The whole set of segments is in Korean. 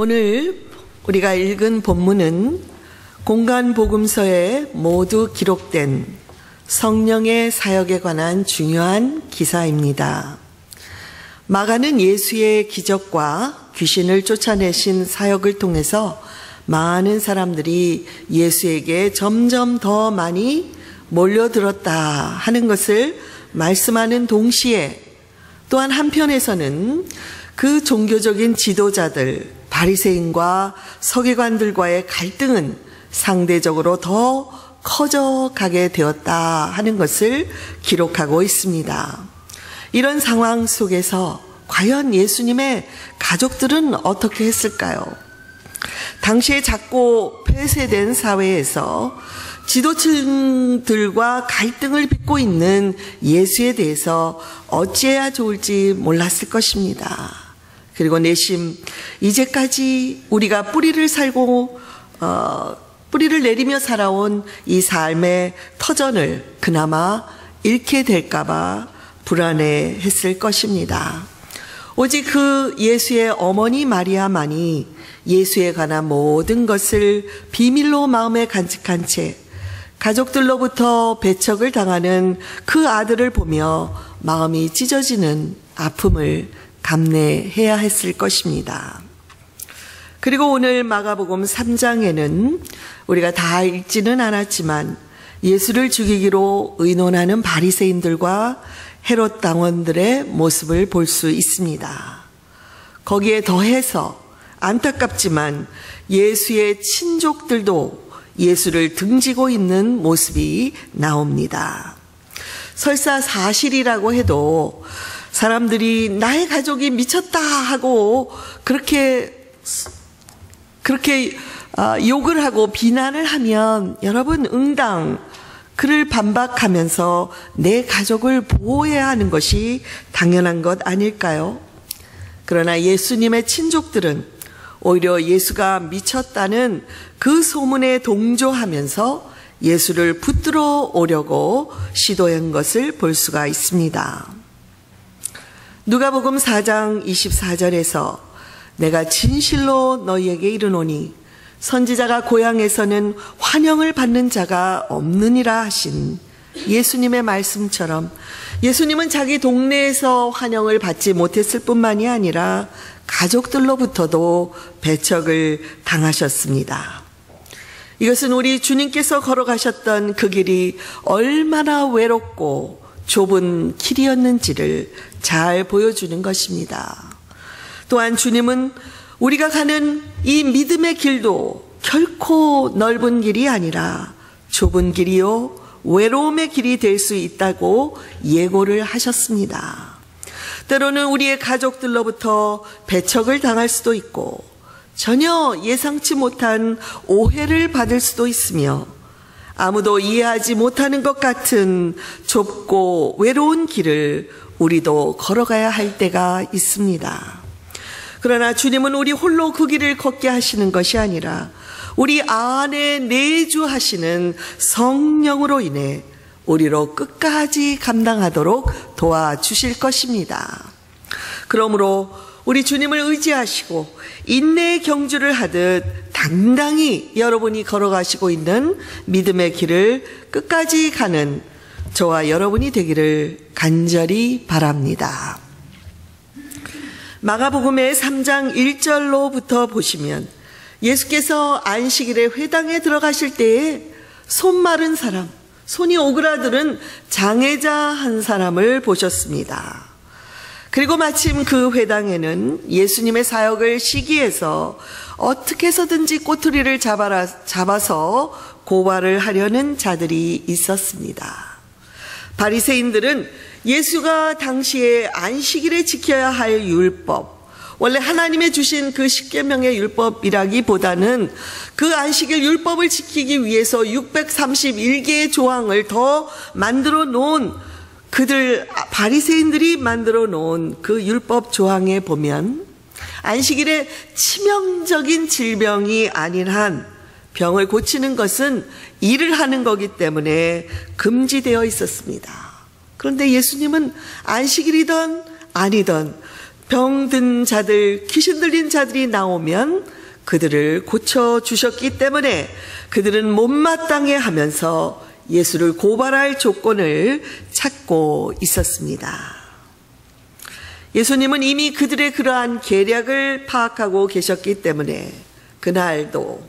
오늘 우리가 읽은 본문은 공간복음서에 모두 기록된 성령의 사역에 관한 중요한 기사입니다. 마가는 예수의 기적과 귀신을 쫓아내신 사역을 통해서 많은 사람들이 예수에게 점점 더 많이 몰려들었다 하는 것을 말씀하는 동시에 또한 한편에서는 그 종교적인 지도자들, 바리새인과 서기관들과의 갈등은 상대적으로 더 커져가게 되었다 하는 것을 기록하고 있습니다. 이런 상황 속에서 과연 예수님의 가족들은 어떻게 했을까요? 당시에 작고 폐쇄된 사회에서 지도층들과 갈등을 빚고 있는 예수에 대해서 어찌해야 좋을지 몰랐을 것입니다. 그리고 내심 이제까지 우리가 뿌리를 내리며 살아온 이 삶의 터전을 그나마 잃게 될까봐 불안해했을 것입니다. 오직 그 예수의 어머니 마리아만이 예수에 관한 모든 것을 비밀로 마음에 간직한 채 가족들로부터 배척을 당하는 그 아들을 보며 마음이 찢어지는 아픔을 감내해야 했을 것입니다. 그리고 오늘 마가복음 3장에는 우리가 다 읽지는 않았지만 예수를 죽이기로 의논하는 바리새인들과 헤롯 당원들의 모습을 볼 수 있습니다. 거기에 더해서 안타깝지만 예수의 친족들도 예수를 등지고 있는 모습이 나옵니다. 설사 사실이라고 해도 사람들이 나의 가족이 미쳤다 하고 그렇게 욕을 하고 비난을 하면 여러분 응당 그를 반박하면서 내 가족을 보호해야 하는 것이 당연한 것 아닐까요? 그러나 예수님의 친족들은 오히려 예수가 미쳤다는 그 소문에 동조하면서 예수를 붙들어 오려고 시도한 것을 볼 수가 있습니다. 누가복음 4장 24절에서 내가 진실로 너희에게 이르노니 선지자가 고향에서는 환영을 받는 자가 없느니라 하신 예수님의 말씀처럼 예수님은 자기 동네에서 환영을 받지 못했을 뿐만이 아니라 가족들로부터도 배척을 당하셨습니다. 이것은 우리 주님께서 걸어가셨던 그 길이 얼마나 외롭고 좁은 길이었는지를 잘 보여주는 것입니다. 또한 주님은 우리가 가는 이 믿음의 길도 결코 넓은 길이 아니라 좁은 길이요 외로움의 길이 될 수 있다고 예고를 하셨습니다. 때로는 우리의 가족들로부터 배척을 당할 수도 있고 전혀 예상치 못한 오해를 받을 수도 있으며 아무도 이해하지 못하는 것 같은 좁고 외로운 길을 우리도 걸어가야 할 때가 있습니다. 그러나 주님은 우리 홀로 그 길을 걷게 하시는 것이 아니라 우리 안에 내주하시는 성령으로 인해 우리로 끝까지 감당하도록 도와주실 것입니다. 그러므로 우리 주님을 의지하시고 인내의 경주를 하듯 당당히 여러분이 걸어가시고 있는 믿음의 길을 끝까지 가는 저와 여러분이 되기를 간절히 바랍니다. 마가복음의 3장 1절로부터 보시면 예수께서 안식일에 회당에 들어가실 때에 손 마른 사람, 손이 오그라드는 장애자 한 사람을 보셨습니다. 그리고 마침 그 회당에는 예수님의 사역을 시기해서 어떻게 해서든지 꼬투리를 잡아서 고발을 하려는 자들이 있었습니다. 바리새인들은 예수가 당시에 안식일에 지켜야 할 율법, 원래 하나님의 주신 그 십계명의 율법이라기보다는 그 안식일 율법을 지키기 위해서 631개의 조항을 더 만들어 놓은 바리새인들이 만들어 놓은 그 율법 조항에 보면 안식일에 치명적인 질병이 아닌 한 병을 고치는 것은 일을 하는 거기 때문에 금지되어 있었습니다. 그런데 예수님은 안식일이든 아니든 병든 자들, 귀신 들린 자들이 나오면 그들을 고쳐주셨기 때문에 그들은 못마땅해 하면서 예수를 고발할 조건을 찾고 있었습니다. 예수님은 이미 그들의 그러한 계략을 파악하고 계셨기 때문에 그날도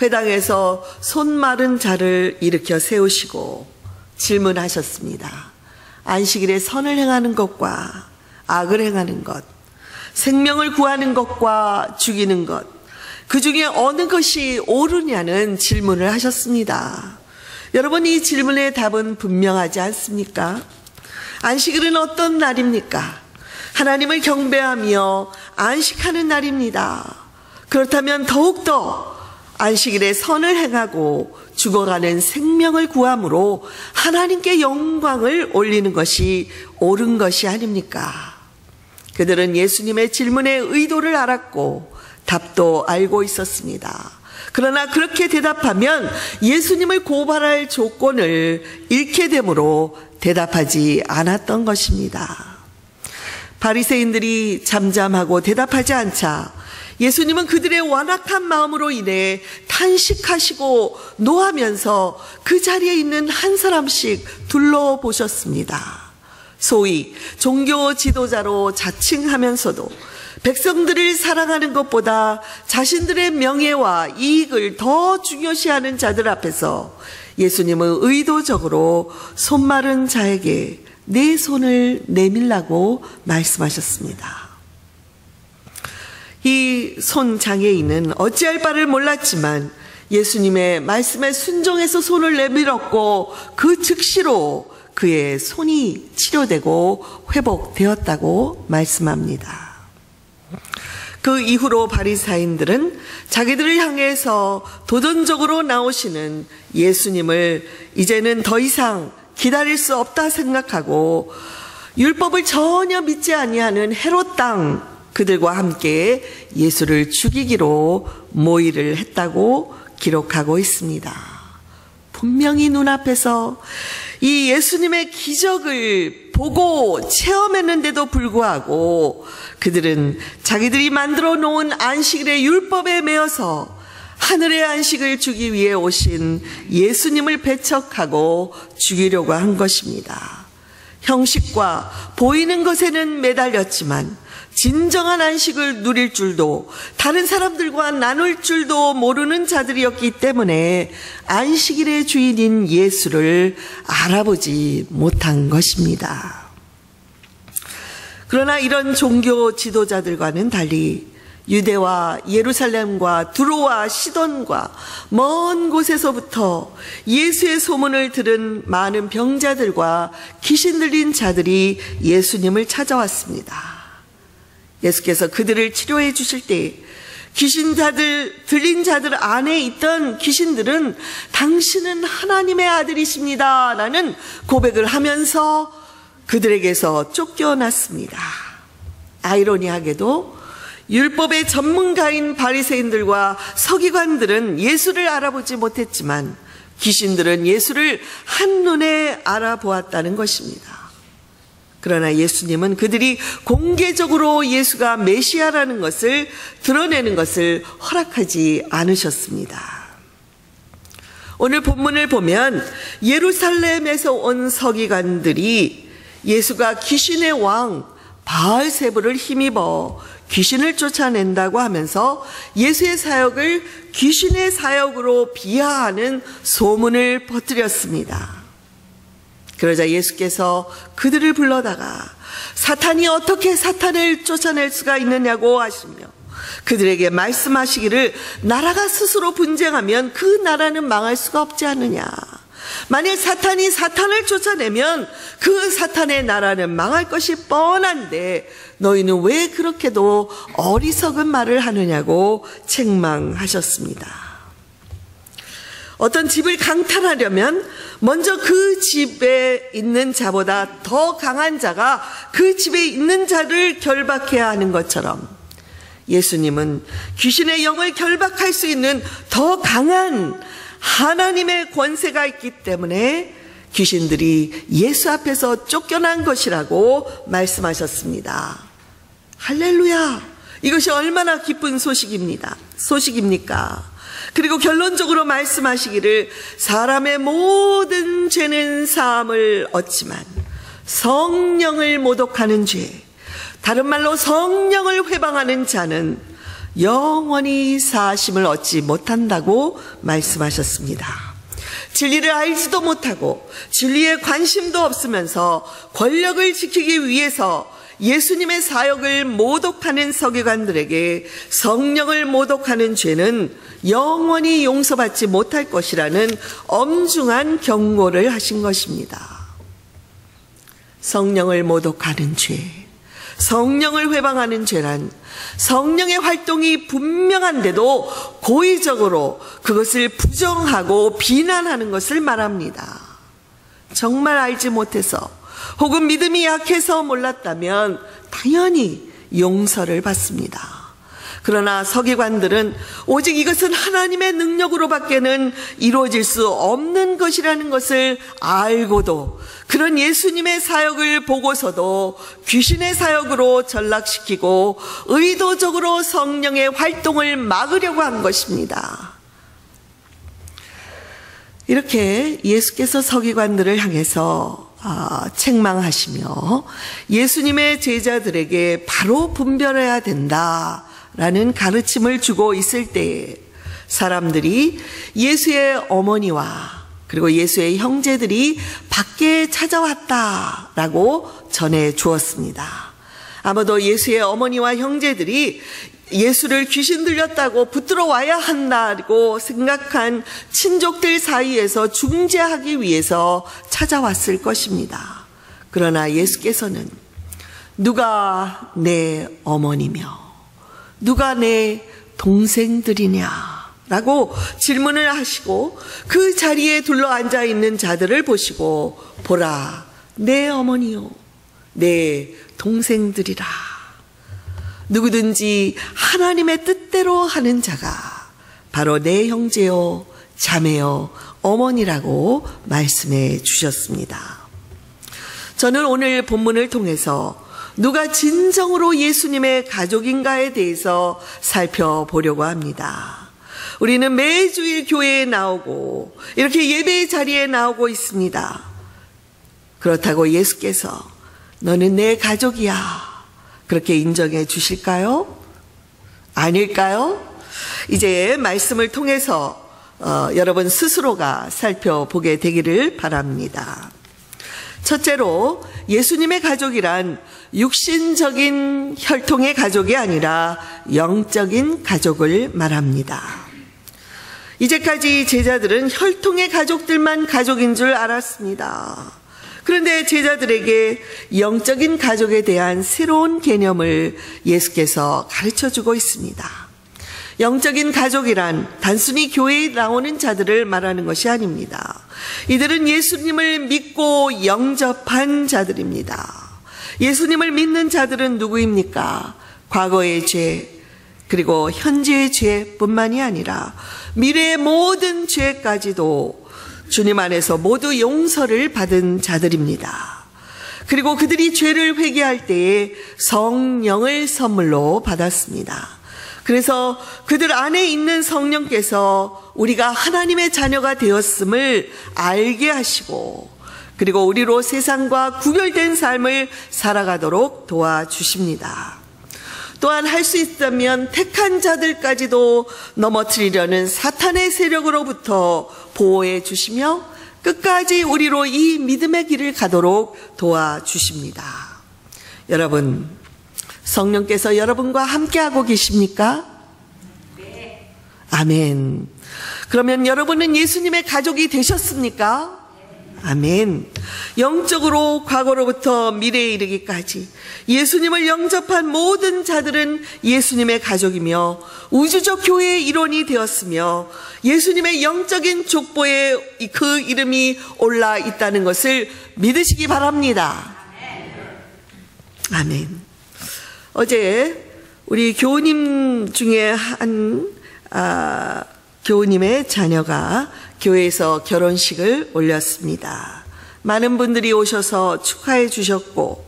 회당에서 손 마른 자를 일으켜 세우시고 질문하셨습니다. 안식일에 선을 행하는 것과 악을 행하는 것, 생명을 구하는 것과 죽이는 것, 그 중에 어느 것이 옳으냐는 질문을 하셨습니다. 여러분, 이 질문의 답은 분명하지 않습니까? 안식일은 어떤 날입니까? 하나님을 경배하며 안식하는 날입니다. 그렇다면 더욱더 안식일에 선을 행하고 죽어가는 생명을 구함으로 하나님께 영광을 올리는 것이 옳은 것이 아닙니까? 그들은 예수님의 질문의 의도를 알았고 답도 알고 있었습니다. 그러나 그렇게 대답하면 예수님을 고발할 조건을 잃게 되므로 대답하지 않았던 것입니다. 바리새인들이 잠잠하고 대답하지 않자 예수님은 그들의 완악한 마음으로 인해 탄식하시고 노하면서 그 자리에 있는 한 사람씩 둘러보셨습니다. 소위 종교 지도자로 자칭하면서도 백성들을 사랑하는 것보다 자신들의 명예와 이익을 더 중요시하는 자들 앞에서 예수님은 의도적으로 손 마른 자에게 내 손을 내밀라고 말씀하셨습니다. 이 손 장애인은 어찌할 바를 몰랐지만 예수님의 말씀에 순종해서 손을 내밀었고 그 즉시로 그의 손이 치료되고 회복되었다고 말씀합니다. 그 이후로 바리새인들은 자기들을 향해서 도전적으로 나오시는 예수님을 이제는 더 이상 기다릴 수 없다 생각하고 율법을 전혀 믿지 아니하는 헤롯 땅 그들과 함께 예수를 죽이기로 모의를 했다고 기록하고 있습니다. 분명히 눈앞에서 이 예수님의 기적을 보고 체험했는데도 불구하고 그들은 자기들이 만들어 놓은 안식일의 율법에 매여서 하늘의 안식을 주기 위해 오신 예수님을 배척하고 죽이려고 한 것입니다. 형식과 보이는 것에는 매달렸지만 진정한 안식을 누릴 줄도 다른 사람들과 나눌 줄도 모르는 자들이었기 때문에 안식일의 주인인 예수를 알아보지 못한 것입니다. 그러나 이런 종교 지도자들과는 달리 유대와 예루살렘과 두로와 시돈과 먼 곳에서부터 예수의 소문을 들은 많은 병자들과 귀신 들린 자들이 예수님을 찾아왔습니다. 예수께서 그들을 치료해 주실 때 들린 자들 안에 있던 귀신들은 당신은 하나님의 아들이십니다 라는 고백을 하면서 그들에게서 쫓겨났습니다. 아이러니하게도 율법의 전문가인 바리새인들과 서기관들은 예수를 알아보지 못했지만 귀신들은 예수를 한눈에 알아보았다는 것입니다. 그러나 예수님은 그들이 공개적으로 예수가 메시아라는 것을 드러내는 것을 허락하지 않으셨습니다. 오늘 본문을 보면 예루살렘에서 온 서기관들이 예수가 귀신의 왕 바알세불을 힘입어 귀신을 쫓아낸다고 하면서 예수의 사역을 귀신의 사역으로 비하하는 소문을 퍼뜨렸습니다. 그러자 예수께서 그들을 불러다가 사탄이 어떻게 사탄을 쫓아낼 수가 있느냐고 하시며 그들에게 말씀하시기를 나라가 스스로 분쟁하면 그 나라는 망할 수가 없지 않느냐. 만약 사탄이 사탄을 쫓아내면 그 사탄의 나라는 망할 것이 뻔한데 너희는 왜 그렇게도 어리석은 말을 하느냐고 책망하셨습니다. 어떤 집을 강탈하려면 먼저 그 집에 있는 자보다 더 강한 자가 그 집에 있는 자를 결박해야 하는 것처럼 예수님은 귀신의 영을 결박할 수 있는 더 강한 하나님의 권세가 있기 때문에 귀신들이 예수 앞에서 쫓겨난 것이라고 말씀하셨습니다. 할렐루야! 이것이 얼마나 기쁜 소식입니까? 그리고 결론적으로 말씀하시기를 사람의 모든 죄는 사함을 얻지만 성령을 모독하는 죄, 다른 말로 성령을 회방하는 자는 영원히 사하심을 얻지 못한다고 말씀하셨습니다. 진리를 알지도 못하고 진리에 관심도 없으면서 권력을 지키기 위해서 예수님의 사역을 모독하는 서기관들에게 성령을 모독하는 죄는 영원히 용서받지 못할 것이라는 엄중한 경고를 하신 것입니다. 성령을 모독하는 죄, 성령을 회방하는 죄란 성령의 활동이 분명한데도 고의적으로 그것을 부정하고 비난하는 것을 말합니다. 정말 알지 못해서 혹은 믿음이 약해서 몰랐다면 당연히 용서를 받습니다. 그러나 서기관들은 오직 이것은 하나님의 능력으로밖에는 이루어질 수 없는 것이라는 것을 알고도 그런 예수님의 사역을 보고서도 귀신의 사역으로 전락시키고 의도적으로 성령의 활동을 막으려고 한 것입니다. 이렇게 예수께서 서기관들을 향해서 책망하시며 예수님의 제자들에게 바로 분별해야 된다라는 가르침을 주고 있을 때에 사람들이 예수의 어머니와 그리고 예수의 형제들이 밖에 찾아왔다라고 전해 주었습니다. 아마도 예수의 어머니와 형제들이 예수를 귀신 들렸다고 붙들어 와야 한다고 생각한 친족들 사이에서 중재하기 위해서 찾아왔을 것입니다. 그러나 예수께서는 누가 내 어머니며 누가 내 동생들이냐 라고 질문을 하시고 그 자리에 둘러앉아 있는 자들을 보시고 보라 내 어머니요 내 동생들이라. 누구든지 하나님의 뜻대로 하는 자가 바로 내 형제요 자매요 어머니라고 말씀해 주셨습니다. 저는 오늘 본문을 통해서 누가 진정으로 예수님의 가족인가에 대해서 살펴보려고 합니다. 우리는 매주일 교회에 나오고 이렇게 예배의 자리에 나오고 있습니다. 그렇다고 예수께서 너는 내 가족이야 그렇게 인정해 주실까요? 아닐까요? 이제 말씀을 통해서 여러분 스스로가 살펴보게 되기를 바랍니다. 첫째로 예수님의 가족이란 육신적인 혈통의 가족이 아니라 영적인 가족을 말합니다. 이제까지 제자들은 혈통의 가족들만 가족인 줄 알았습니다. 그런데 제자들에게 영적인 가족에 대한 새로운 개념을 예수께서 가르쳐주고 있습니다. 영적인 가족이란 단순히 교회에 나오는 자들을 말하는 것이 아닙니다. 이들은 예수님을 믿고 영접한 자들입니다. 예수님을 믿는 자들은 누구입니까? 과거의 죄, 그리고 현재의 죄뿐만이 아니라 미래의 모든 죄까지도 주님 안에서 모두 용서를 받은 자들입니다. 그리고 그들이 죄를 회개할 때에 성령을 선물로 받았습니다. 그래서 그들 안에 있는 성령께서 우리가 하나님의 자녀가 되었음을 알게 하시고 그리고 우리로 세상과 구별된 삶을 살아가도록 도와주십니다. 또한 할 수 있다면 택한 자들까지도 넘어뜨리려는 사탄의 세력으로부터 보호해 주시며 끝까지 우리로 이 믿음의 길을 가도록 도와주십니다. 여러분, 성령께서 여러분과 함께하고 계십니까? 네. 아멘. 그러면 여러분은 예수님의 가족이 되셨습니까? 아멘. 영적으로 과거로부터 미래에 이르기까지 예수님을 영접한 모든 자들은 예수님의 가족이며 우주적 교회의 일원이 되었으며 예수님의 영적인 족보에 그 이름이 올라 있다는 것을 믿으시기 바랍니다. 아멘. 어제 우리 교우님 중에 한 교우님의 자녀가 교회에서 결혼식을 올렸습니다. 많은 분들이 오셔서 축하해 주셨고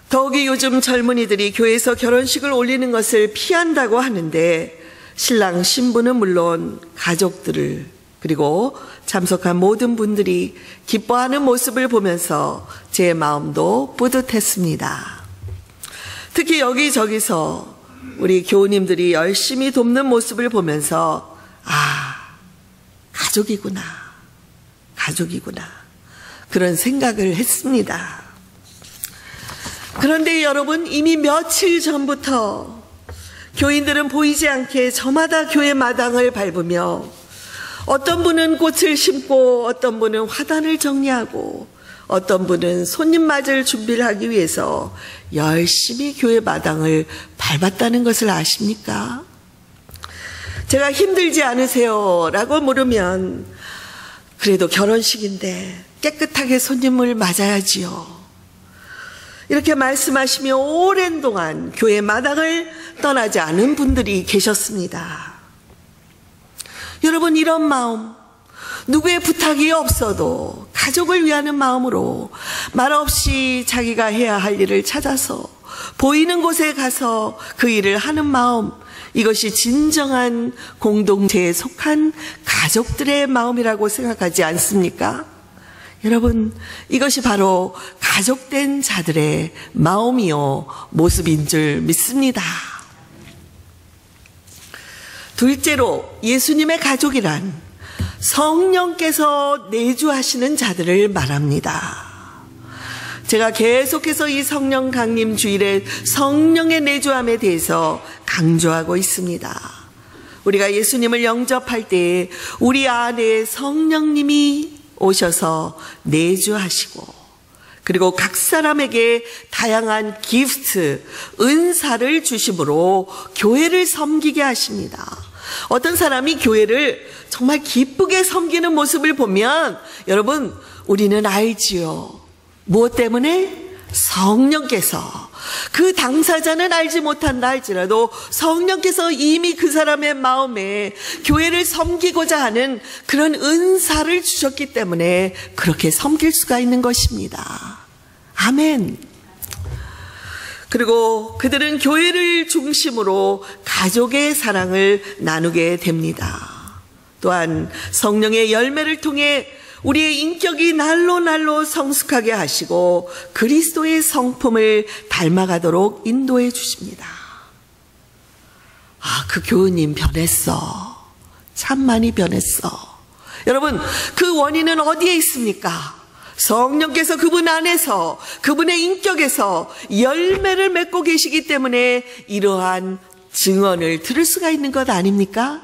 더욱이 요즘 젊은이들이 교회에서 결혼식을 올리는 것을 피한다고 하는데 신랑 신부는 물론 가족들을 그리고 참석한 모든 분들이 기뻐하는 모습을 보면서 제 마음도 뿌듯했습니다. 특히 여기저기서 우리 교우님들이 열심히 돕는 모습을 보면서 가족이구나 그런 생각을 했습니다. 그런데 여러분, 이미 며칠 전부터 교인들은 보이지 않게 저마다 교회 마당을 밟으며 어떤 분은 꽃을 심고 어떤 분은 화단을 정리하고 어떤 분은 손님 맞을 준비를 하기 위해서 열심히 교회 마당을 밟았다는 것을 아십니까? 제가 힘들지 않으세요? 라고 물으면 그래도 결혼식인데 깨끗하게 손님을 맞아야지요. 이렇게 말씀하시며 오랜 동안 교회 마당을 떠나지 않은 분들이 계셨습니다. 여러분, 이런 마음, 누구의 부탁이 없어도 가족을 위하는 마음으로 말없이 자기가 해야 할 일을 찾아서 보이는 곳에 가서 그 일을 하는 마음, 이것이 진정한 공동체에 속한 가족들의 마음이라고 생각하지 않습니까? 여러분, 이것이 바로 가족된 자들의 마음이요 모습인 줄 믿습니다. 둘째로, 예수님의 가족이란 성령께서 내주하시는 자들을 말합니다. 제가 계속해서 이 성령 강림 주일에 성령의 내주함에 대해서 강조하고 있습니다. 우리가 예수님을 영접할 때 우리 안에 성령님이 오셔서 내주하시고 그리고 각 사람에게 다양한 기프트, 은사를 주심으로 교회를 섬기게 하십니다. 어떤 사람이 교회를 정말 기쁘게 섬기는 모습을 보면 여러분, 우리는 알지요. 무엇 때문에? 성령께서, 그 당사자는 알지 못한다 할지라도 성령께서 이미 그 사람의 마음에 교회를 섬기고자 하는 그런 은사를 주셨기 때문에 그렇게 섬길 수가 있는 것입니다. 아멘. 그리고 그들은 교회를 중심으로 가족의 사랑을 나누게 됩니다. 또한 성령의 열매를 통해 우리의 인격이 날로 성숙하게 하시고 그리스도의 성품을 닮아가도록 인도해 주십니다. 그 교우님 변했어. 참 많이 변했어. 여러분, 그 원인은 어디에 있습니까? 성령께서 그분 안에서, 그분의 인격에서 열매를 맺고 계시기 때문에 이러한 증언을 들을 수가 있는 것 아닙니까?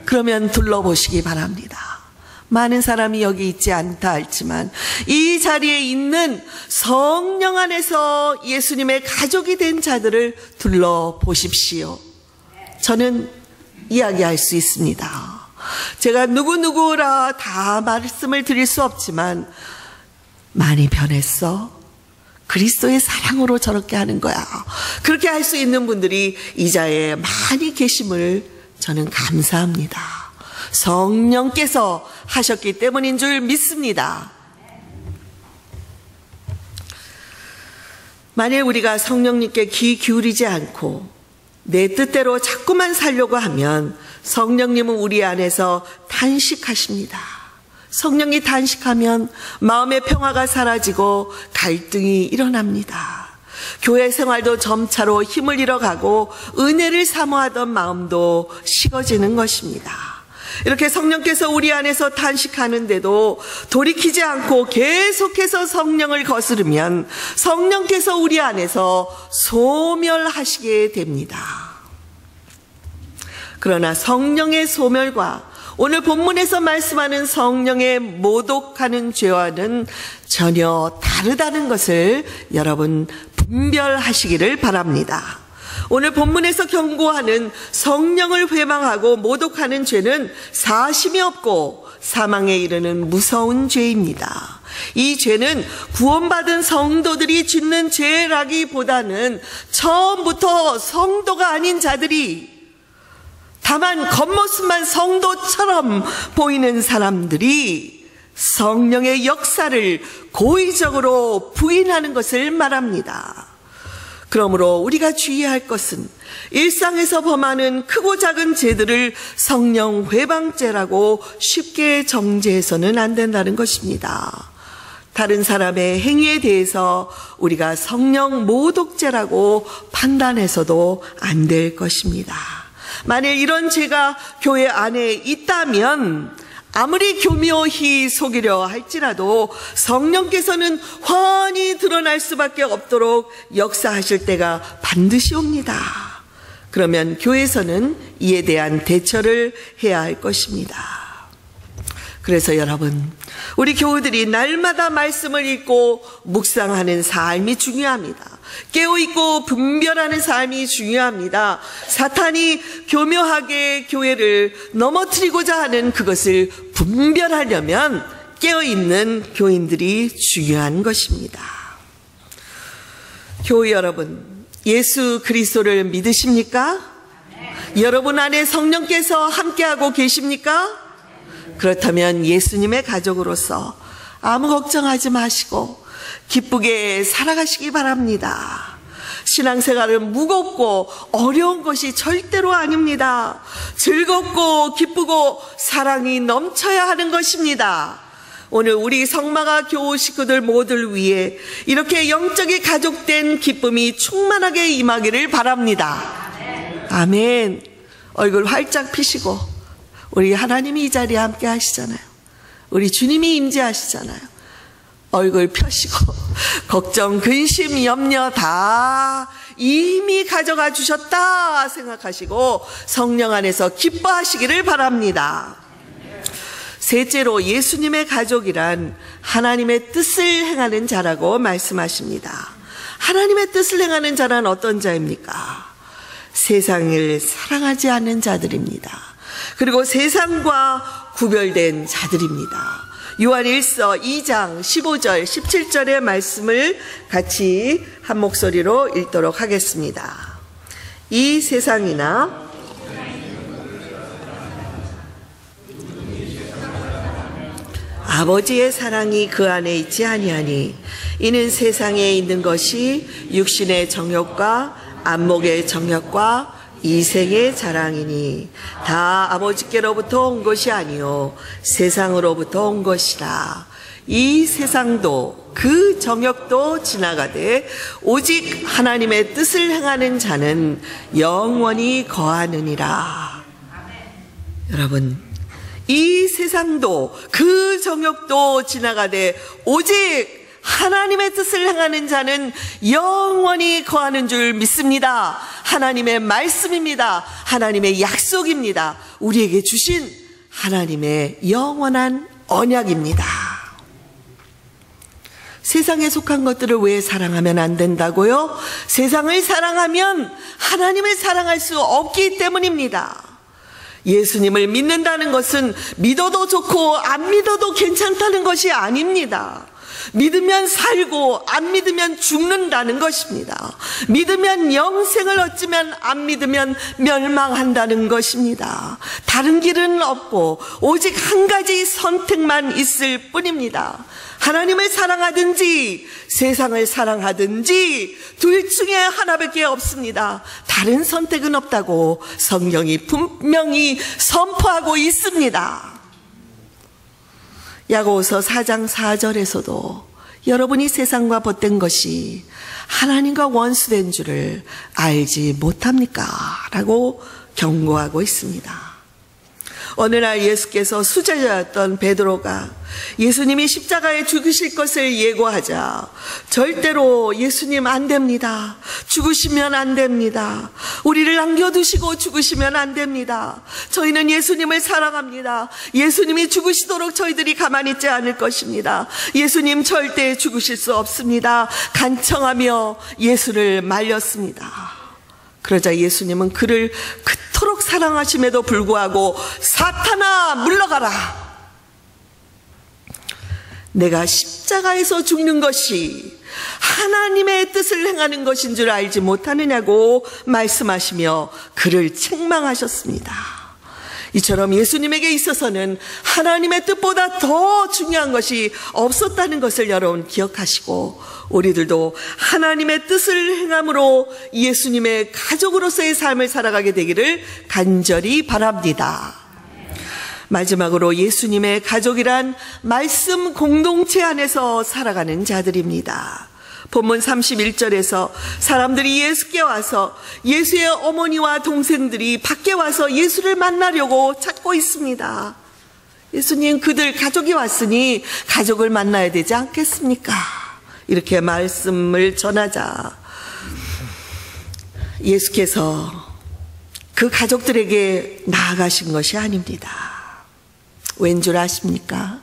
그러면 둘러보시기 바랍니다. 많은 사람이 여기 있지 않다 할지만 이 자리에 있는 성령 안에서 예수님의 가족이 된 자들을 둘러보십시오. 저는 이야기할 수 있습니다. 제가 누구누구라 다 말씀을 드릴 수 없지만 많이 변했어. 그리스도의 사랑으로 저렇게 하는 거야. 그렇게 할 수 있는 분들이 이 자리에 많이 계심을 저는 감사합니다. 성령께서 하셨기 때문인 줄 믿습니다. 만일 우리가 성령님께 귀 기울이지 않고 내 뜻대로 자꾸만 살려고 하면 성령님은 우리 안에서 단식하십니다. 성령이 단식하면 마음의 평화가 사라지고 갈등이 일어납니다. 교회 생활도 점차로 힘을 잃어가고 은혜를 사모하던 마음도 식어지는 것입니다. 이렇게 성령께서 우리 안에서 탄식하는데도 돌이키지 않고 계속해서 성령을 거스르면 성령께서 우리 안에서 소멸하시게 됩니다. 그러나 성령의 소멸과 오늘 본문에서 말씀하는 성령의 모독하는 죄와는 전혀 다르다는 것을 여러분 분별하시기를 바랍니다. 오늘 본문에서 경고하는 성령을 회망하고 모독하는 죄는 사심이 없고 사망에 이르는 무서운 죄입니다. 이 죄는 구원받은 성도들이 짓는 죄라기보다는 처음부터 성도가 아닌 자들이, 다만 겉모습만 성도처럼 보이는 사람들이 성령의 역사를 고의적으로 부인하는 것을 말합니다. 그러므로 우리가 주의할 것은 일상에서 범하는 크고 작은 죄들을 성령 회방죄라고 쉽게 정죄해서는 안 된다는 것입니다. 다른 사람의 행위에 대해서 우리가 성령 모독죄라고 판단해서도 안 될 것입니다. 만일 이런 죄가 교회 안에 있다면 아무리 교묘히 속이려 할지라도 성령께서는 훤히 드러날 수밖에 없도록 역사하실 때가 반드시 옵니다. 그러면 교회에서는 이에 대한 대처를 해야 할 것입니다. 그래서 여러분, 우리 교우들이 날마다 말씀을 읽고 묵상하는 삶이 중요합니다. 깨어있고 분별하는 삶이 중요합니다. 사탄이 교묘하게 교회를 넘어뜨리고자 하는 그것을 분별하려면 깨어있는 교인들이 중요한 것입니다. 교우 여러분, 예수 그리스도를 믿으십니까? 여러분 안에 성령께서 함께하고 계십니까? 그렇다면 예수님의 가족으로서 아무 걱정하지 마시고 기쁘게 살아가시기 바랍니다. 신앙생활은 무겁고 어려운 것이 절대로 아닙니다. 즐겁고 기쁘고 사랑이 넘쳐야 하는 것입니다. 오늘 우리 성마가 교우 식구들 모두를 위해 이렇게 영적이 가족된 기쁨이 충만하게 임하기를 바랍니다. 아멘. 얼굴 활짝 피시고 우리 하나님이 이 자리에 함께 하시잖아요. 우리 주님이 임재하시잖아요. 얼굴 펴시고 걱정, 근심, 염려 다 이미 가져가 주셨다 생각하시고 성령 안에서 기뻐하시기를 바랍니다. 셋째로 예수님의 가족이란 하나님의 뜻을 행하는 자라고 말씀하십니다. 하나님의 뜻을 행하는 자란 어떤 자입니까? 세상을 사랑하지 않는 자들입니다. 그리고 세상과 구별된 자들입니다. 요한 1서 2장 15절 17절의 말씀을 같이 한 목소리로 읽도록 하겠습니다. 이 세상이나 아버지의 사랑이 그 안에 있지 아니하니 이는 세상에 있는 것이 육신의 정욕과 안목의 정욕과 이생의 자랑이니 다 아버지께로부터 온 것이 아니요 세상으로부터 온 것이라. 이 세상도 그 정욕도 지나가되 오직 하나님의 뜻을 행하는 자는 영원히 거하느니라. 여러분, 이 세상도 그 정욕도 지나가되 오직 하나님의 뜻을 행하는 자는 영원히 거하는 줄 믿습니다. 하나님의 말씀입니다. 하나님의 약속입니다. 우리에게 주신 하나님의 영원한 언약입니다. 세상에 속한 것들을 왜 사랑하면 안 된다고요? 세상을 사랑하면 하나님을 사랑할 수 없기 때문입니다. 예수님을 믿는다는 것은 믿어도 좋고 안 믿어도 괜찮다는 것이 아닙니다. 믿으면 살고 안 믿으면 죽는다는 것입니다. 믿으면 영생을 얻지만 안 믿으면 멸망한다는 것입니다. 다른 길은 없고 오직 한 가지 선택만 있을 뿐입니다. 하나님을 사랑하든지 세상을 사랑하든지 둘 중에 하나밖에 없습니다. 다른 선택은 없다고 성경이 분명히 선포하고 있습니다. 야고보서 4장 4절에서도 여러분이 세상과 벗된 것이 하나님과 원수된 줄을 알지 못합니까? 라고 경고하고 있습니다. 어느 날 예수께서 수제자였던 베드로가 예수님이 십자가에 죽으실 것을 예고하자 절대로 예수님 안 됩니다. 죽으시면 안 됩니다. 우리를 남겨두시고 죽으시면 안 됩니다. 저희는 예수님을 사랑합니다. 예수님이 죽으시도록 저희들이 가만히 있지 않을 것입니다. 예수님 절대 죽으실 수 없습니다. 간청하며 예수를 말렸습니다. 그러자 예수님은 그를 그토록 사랑하심에도 불구하고 사탄아 물러가라. 내가 십자가에서 죽는 것이 하나님의 뜻을 행하는 것인 줄 알지 못하느냐고 말씀하시며 그를 책망하셨습니다. 이처럼 예수님에게 있어서는 하나님의 뜻보다 더 중요한 것이 없었다는 것을 여러분 기억하시고, 우리들도 하나님의 뜻을 행함으로 예수님의 가족으로서의 삶을 살아가게 되기를 간절히 바랍니다. 마지막으로 예수님의 가족이란 말씀 공동체 안에서 살아가는 자들입니다. 본문 31절에서 사람들이 예수께 와서 예수의 어머니와 동생들이 밖에 와서 예수를 만나려고 찾고 있습니다. 예수님, 그들 가족이 왔으니 가족을 만나야 되지 않겠습니까? 이렇게 말씀을 전하자 예수께서 그 가족들에게 나아가신 것이 아닙니다. 왠 줄 아십니까?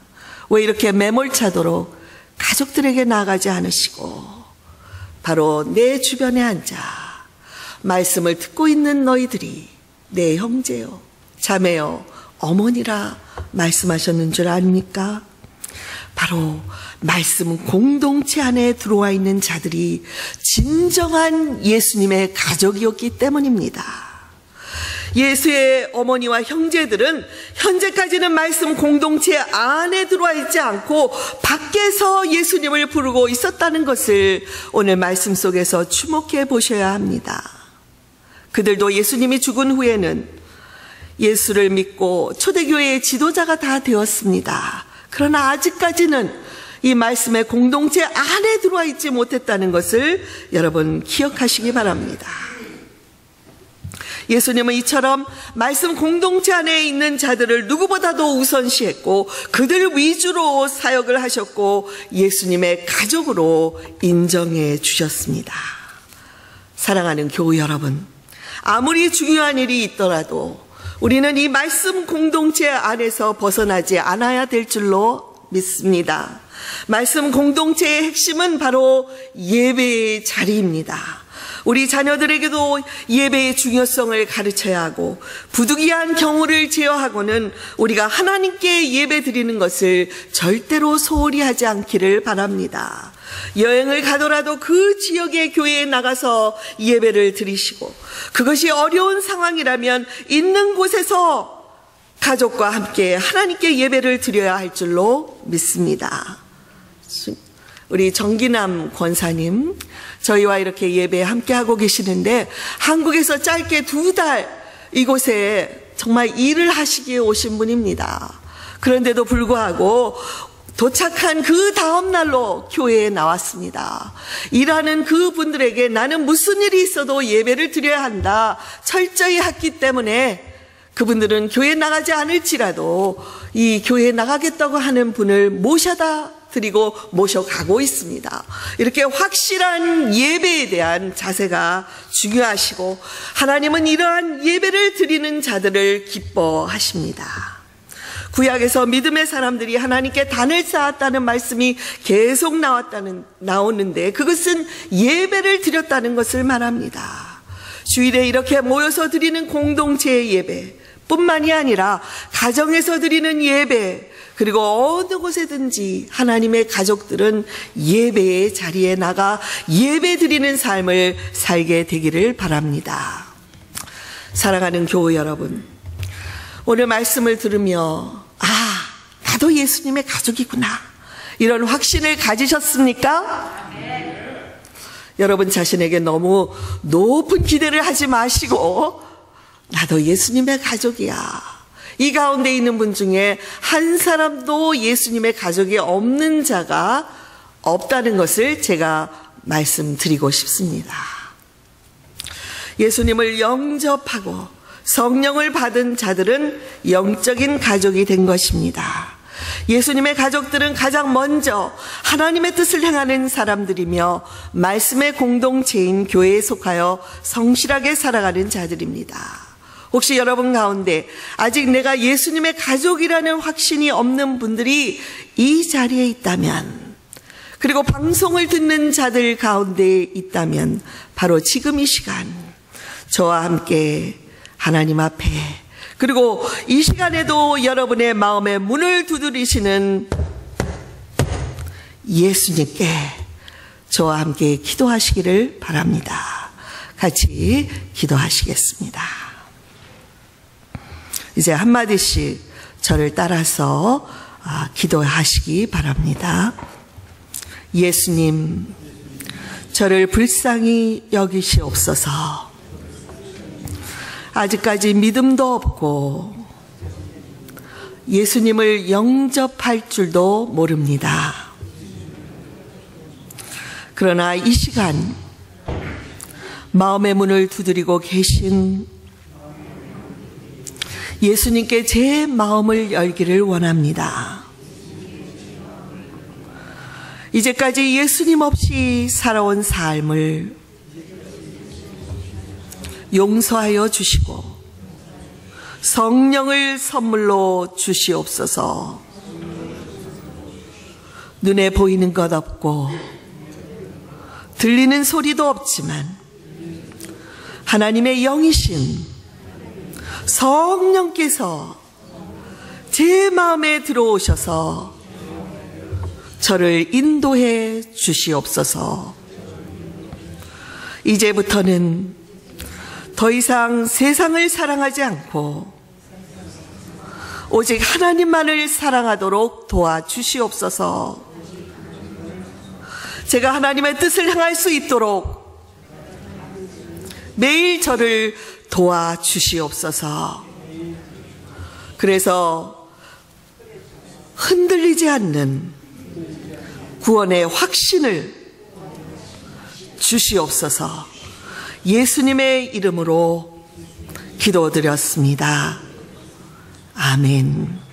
왜 이렇게 매몰차도록 가족들에게 나아가지 않으시고 바로 내 주변에 앉아 말씀을 듣고 있는 너희들이 내 형제요, 자매요, 어머니라 말씀하셨는 줄 아닙니까? 바로 말씀 공동체 안에 들어와 있는 자들이 진정한 예수님의 가족이었기 때문입니다. 예수의 어머니와 형제들은 현재까지는 말씀 공동체 안에 들어와 있지 않고 밖에서 예수님을 부르고 있었다는 것을 오늘 말씀 속에서 주목해 보셔야 합니다. 그들도 예수님이 죽은 후에는 예수를 믿고 초대교회의 지도자가 다 되었습니다. 그러나 아직까지는 이 말씀의 공동체 안에 들어와 있지 못했다는 것을 여러분 기억하시기 바랍니다. 예수님은 이처럼 말씀 공동체 안에 있는 자들을 누구보다도 우선시했고 그들 위주로 사역을 하셨고 예수님의 가족으로 인정해 주셨습니다. 사랑하는 교우 여러분, 아무리 중요한 일이 있더라도 우리는 이 말씀 공동체 안에서 벗어나지 않아야 될 줄로 믿습니다. 말씀 공동체의 핵심은 바로 예배의 자리입니다. 우리 자녀들에게도 예배의 중요성을 가르쳐야 하고 부득이한 경우를 제어하고는 우리가 하나님께 예배 드리는 것을 절대로 소홀히 하지 않기를 바랍니다. 여행을 가더라도 그 지역의 교회에 나가서 예배를 드리시고, 그것이 어려운 상황이라면 있는 곳에서 가족과 함께 하나님께 예배를 드려야 할 줄로 믿습니다. 우리 정기남 권사님, 저희와 이렇게 예배 함께 하고 계시는데 한국에서 짧게 2달 이곳에 정말 일을 하시기에 오신 분입니다. 그런데도 불구하고 도착한 그 다음 날로 교회에 나왔습니다. 일하는 그 분들에게 나는 무슨 일이 있어도 예배를 드려야 한다 철저히 했기 때문에 그분들은 교회에 나가지 않을지라도 이 교회에 나가겠다고 하는 분을 모셔다 드리고 모셔가고 있습니다. 이렇게 확실한 예배에 대한 자세가 중요하시고 하나님은 이러한 예배를 드리는 자들을 기뻐하십니다. 구약에서 믿음의 사람들이 하나님께 단을 쌓았다는 말씀이 계속 나오는데 그것은 예배를 드렸다는 것을 말합니다. 주일에 이렇게 모여서 드리는 공동체의 예배 뿐만이 아니라 가정에서 드리는 예배, 그리고 어느 곳에든지 하나님의 가족들은 예배의 자리에 나가 예배 드리는 삶을 살게 되기를 바랍니다. 사랑하는 교우 여러분, 오늘 말씀을 들으며 나도 예수님의 가족이구나 이런 확신을 가지셨습니까? 여러분 자신에게 너무 높은 기대를 하지 마시고 나도 예수님의 가족이야, 이 가운데 있는 분 중에 한 사람도 예수님의 가족이 없는 자가 없다는 것을 제가 말씀드리고 싶습니다. 예수님을 영접하고 성령을 받은 자들은 영적인 가족이 된 것입니다. 예수님의 가족들은 가장 먼저 하나님의 뜻을 행하는 사람들이며 말씀의 공동체인 교회에 속하여 성실하게 살아가는 자들입니다. 혹시 여러분 가운데 아직 내가 예수님의 가족이라는 확신이 없는 분들이 이 자리에 있다면, 그리고 방송을 듣는 자들 가운데 있다면 바로 지금 이 시간 저와 함께 하나님 앞에, 그리고 이 시간에도 여러분의 마음의 문을 두드리시는 예수님께 저와 함께 기도하시기를 바랍니다. 같이 기도하시겠습니다. 이제 한마디씩 저를 따라서 기도하시기 바랍니다. 예수님, 저를 불쌍히 여기시옵소서. 아직까지 믿음도 없고 예수님을 영접할 줄도 모릅니다. 그러나 이 시간 마음의 문을 두드리고 계신 예수님께 제 마음을 열기를 원합니다. 이제까지 예수님 없이 살아온 삶을 용서하여 주시고 성령을 선물로 주시옵소서. 눈에 보이는 것 없고 들리는 소리도 없지만 하나님의 영이신 성령께서 제 마음에 들어오셔서 저를 인도해 주시옵소서. 이제부터는 더 이상 세상을 사랑하지 않고 오직 하나님만을 사랑하도록 도와주시옵소서. 제가 하나님의 뜻을 행할 수 있도록 매일 저를 도와주시옵소서. 그래서 흔들리지 않는 구원의 확신을 주시옵소서. 예수님의 이름으로 기도드렸습니다. 아멘.